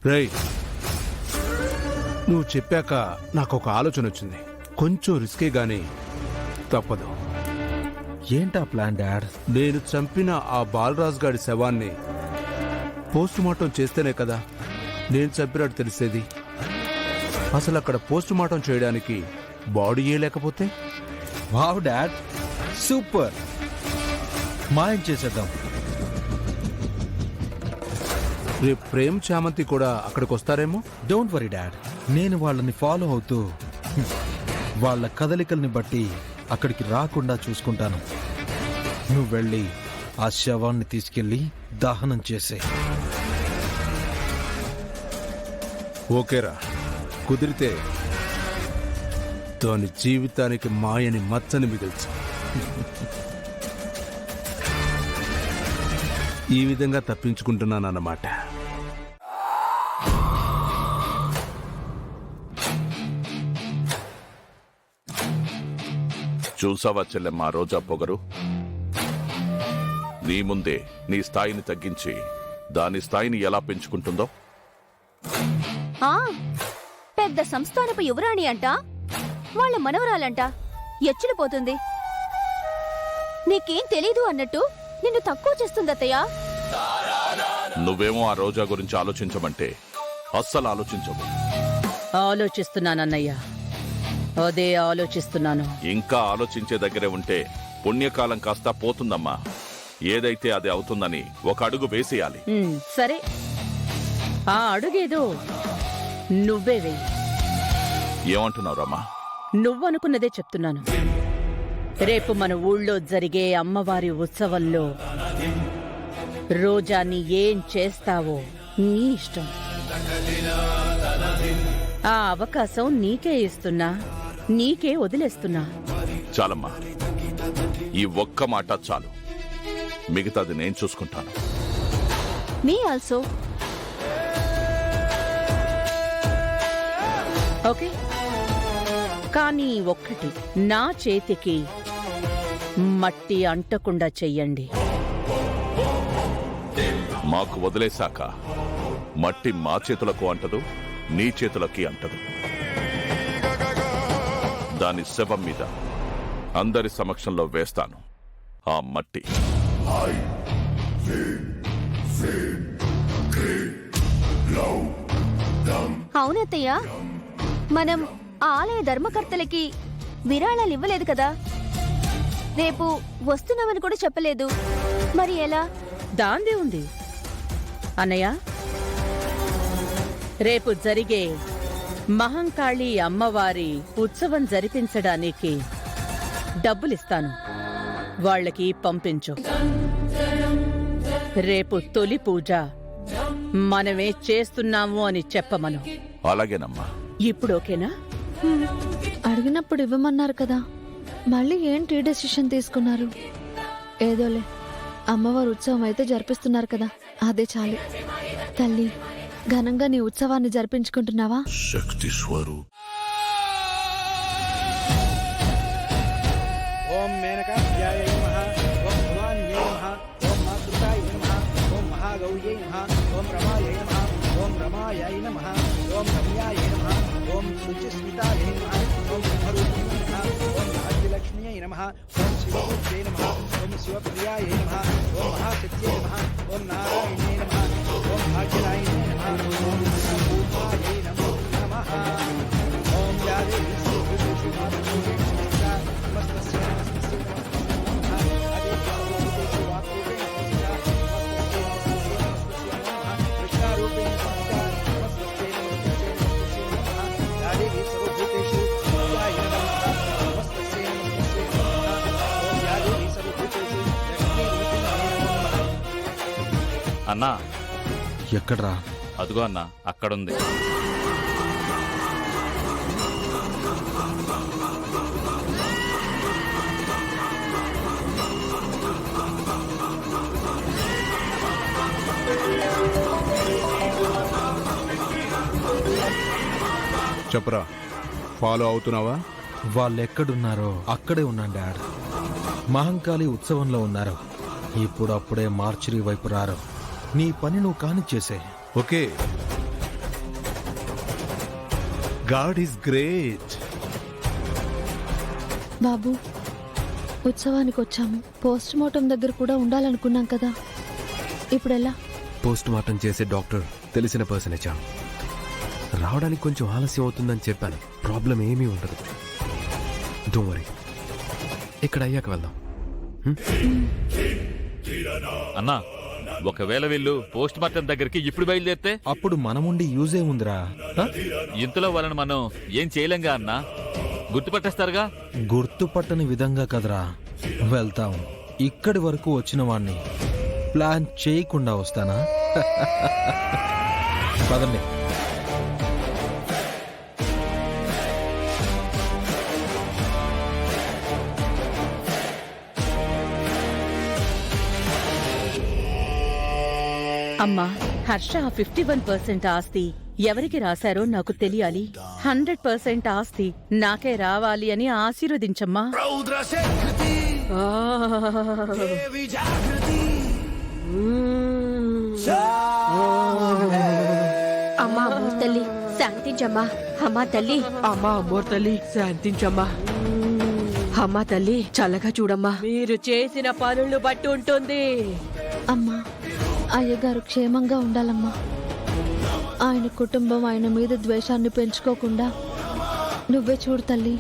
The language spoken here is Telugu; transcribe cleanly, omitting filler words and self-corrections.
రేయ్, నువ్వు చెప్పాక నాకు ఒక ఆలోచన వచ్చింది. కొంచెం రిస్కే గానీ తప్పదు. ఏంటా ప్లాన్ డాడ్? నేను చంపిన ఆ బాలరాజు గాడి శవాన్ని పోస్ట్ మార్టం చేస్తేనే కదా నేను చంపినట్టు తెలిసేది. అసలు అక్కడ పోస్ట్ మార్టం చేయడానికి బాడీయే లేకపోతే? Wow dad, super! మాయం చేసేద్దాం. రేపు ప్రేమ్ చామంతి కూడా అక్కడికి వస్తారేమో. డోంట్ వరీ డాడ్, నేను వాళ్ళని ఫాలో అవుతూ వాళ్ళ కదలికల్ని బట్టి అక్కడికి రాకుండా చూసుకుంటాను. నువ్వు వెళ్ళి ఆ శవాన్ని తీసుకెళ్లి దహనం చేసే. ఓకేరా, కుదిరితే దాని జీవితానికి మాయని మచ్చని మిగిల్చు. ఈ విధంగా తప్పించుకుంటున్నానన్నమాట. చూసావా చెల్లెమ్మ రోజా పొగరు? నీ ముందే నీ స్థాయిని తగ్గించి దాని స్థాయిని ఎలా పెంచుకుంటుందో. పెద్ద సంస్థానపు యువరాణి అంట, వాళ్ళ మనవరాలంట, ఎచ్చులు పోతుంది. నీకేం తెలీదు అన్నట్టు నిన్ను తక్కువ చేస్తుందత్తయ్య. నువ్వేమో ఆ రోజా గురించి ఆలోచించమంటే అస్సలు ఆలోచించవు. ఆలోచిస్తున్నానన్నయ్య, అదే ఆలోచిస్తున్నాను. ఇంకా ఆలోచించే దగ్గరే ఉంటే పుణ్యకాలం కాస్త పోతుందమ్మా. ఏదైతే అది అవుతుందని ఒక అడుగు వేసేయాలి. సరే, ఆ అడుగేదో నువ్వే వెయ్యి. ఏమంటున్నావు రమ్మా? నువ్వనుకున్నదే చెప్తున్నాను. రేపు మన ఊళ్ళో జరిగే అమ్మవారి ఉత్సవంలో రోజాని ఏం చేస్తావో నీ ఇష్టం. ఆ అవకాశం నీకే ఇస్తున్నా, నీకే వదిలేస్తున్నా. చాలమ్మా, ఈ ఒక్క మాట చాలు. మిగతాది నేను చూసుకుంటాను. Me also. ఓకే, కానీ ఒక్కటి, నా చేతికి మట్టి అంటకుండా చెయ్యండి. మాకు వదిలేశాక మట్టి మా చేతులకు అంటదు, నీ చేతులకి అంటదు. దాని శవం మీద అందరి సమక్షంలో వేస్తాను ఆ మట్టి. అవునత్తయ్య, మనం ఆలయ ధర్మకర్తలకి విరాళాలు ఇవ్వలేదు కదా, రేపు వస్తున్నామని కూడా చెప్పలేదు. మరి ఎలా? దాందే ఉంది అన్నయ్య. రేపు జరిగే మహంకాళి అమ్మవారి ఉత్సవం జరిపించడానికి డబ్బులిస్తాను, వాళ్ళకి పంపించు. రేపు తొలి పూజ మనమే చేస్తున్నాము అని చెప్పమను. అలాగేనమ్మా. ఇప్పుడు ఓకేనా? అడిగినప్పుడు ఇవ్వమన్నారు కదా, మళ్ళీ ఏంటి డెసిషన్ తీసుకున్నారు? ఏదోలే, అమ్మవారి ఉత్సవం అయితే జరిపిస్తున్నారు కదా, అదే చాలు. తల్లి, ఘనంగా నీ ఉత్సవాన్ని జరిపించుకుంటున్నావా? శక్తి స్వరూప్. ఓం మేనకాయ నమః, ఓం భవాన్యై నమః, ఓం మాతృకాయ నమః, ఓం మహాగౌర్యై నమః, ఓం రమాయై నమః, ఓం రమాయై నమః, ఓం రమ్యాయ నమః, ఓం శుచిస్మితాయ నమః, ఓం బ్రహ్మరూపిణ్యై నమః, ఓం భాగ్యలక్ష్మ్యై నమః, ఓం శివపూజ్యై నమః, ఓం శివప్రియాయ నమః, ఓం మహాశక్త్యై నమః, ఓం నారాయణ్యై నమః, ఓం భాగ్యదాయిన్యై నమః, ఓం పూర్ణాయై నమో నమః. ఓం యాదే అన్నా, ఎక్కడ్రా? అదుగో అన్నా, అక్కడుంది. చెప్పరా, ఫాలో అవుతున్నావా? వాళ్ళెక్కడున్నారో అక్కడే ఉన్నాను డాడ్. మహంకాళి ఉత్సవంలో ఉన్నారు. ఇప్పుడు అప్పుడే మార్చిరి వైపు రారు. నీ పని నువ్వు కానిచ్చేసే. Okay, god is great. బాబు, ఉత్సవానికి వచ్చాము. పోస్ట్ మార్టం దగ్గర కూడా ఉండాలనుకున్నాం కదా, ఇప్పుడు ఎలా? పోస్ట్ మార్టం చేసే డాక్టర్ తెలిసిన పర్సన్ ఇచ్చాను. రావడానికి కొంచెం ఆలస్యం అవుతుందని చెప్పాను. ప్రాబ్లం ఏమీ ఉండదు. Don't worry. ఇక్కడ అయ్యాక వెళ్దాం. అన్నా, ఒకవేళ వీళ్ళు పోస్ట్ మార్టం దగ్గరికి ఇప్పుడు బయలుదేరితే అప్పుడు మనముండి యూజే ఉందిరా. హ? ఇంతలో వాళ్ళని మనం ఏం చేయలేంగా అన్నా? గుర్తుపట్టేస్తారుగా. గుర్తుపట్టని విధంగా కదరా వెళ్తాం. ఇక్కడి వరకు వచ్చిన వాణ్ణి ప్లాన్ చేయకుండా వస్తానా? పదండి. అమ్మా, హర్ష 51% ఆస్తి ఎవరికి రాశారో నాకు తెలియాలి. 100% ఆస్తి నాకే రావాలి అని ఆశీర్వదించమ్మా. ఆ. అమ్మా అమ్మోర్ తల్లి శాంతించమ్మా. అమ్మా తల్లి, అమ్మా అమ్మోర్ తల్లి శాంతించమ్మా. అమ్మా తల్లి చల్లగా చూడమ్మా. మీరు చేసిన పనులు బట్టి ఉంటుంది. అమ్మా, అయ్యగారు క్షేమంగా ఉండాలమ్మా. ఆయన కుటుంబం ఆయన మీద ద్వేషాన్ని పెంచుకోకుండా నువ్వే చూడు తల్లి.